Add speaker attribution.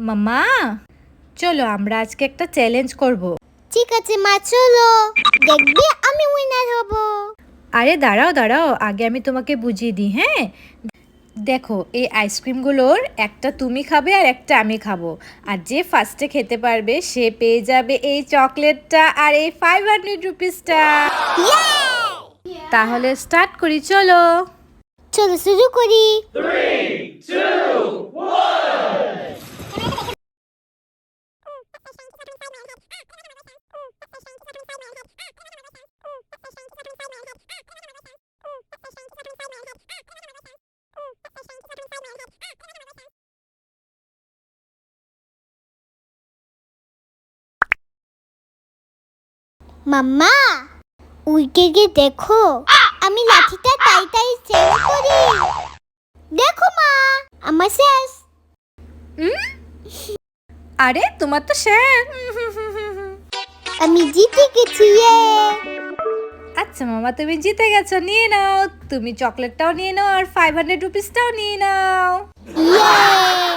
Speaker 1: মাম্মা, চলো আমরা আজকে একটা চ্যালেঞ্জ করব।
Speaker 2: ঠিক আছে মা, চলো, দেখবে আমি উইনার হব।
Speaker 1: আরে দাঁড়াও দাঁড়াও, আগে আমি তোমাকে বুঝিয়ে দিই। হ্যাঁ, দেখো এই আইসক্রিমগুলোর একটা তুমি খাবে আর একটা আমি খাবো, আর যে ফার্স্টে খেতে পারবে সে পেয়ে যাবে এই চকলেটটা আর এই 500 রুপিসটা। তাহলে স্টার্ট করি, চলো।
Speaker 2: চলো শুরু করি। মাম্মা, উইকে গিয়ে দেখো আমি লাঠিটা তাই তাই চেঞ্জ করি। দেখো মা, আমার শেষ।
Speaker 1: আরে তোমার তো শেষ।
Speaker 2: আমি জিতে গেছি।
Speaker 1: আচ্ছা মামা, তুমি জিতে গেছো, নিয়ে নাও। তুমি চকলেটটাও নিয়ে নাও আর 500 রুপিসটাও নিয়ে নাও।
Speaker 2: ইয়ে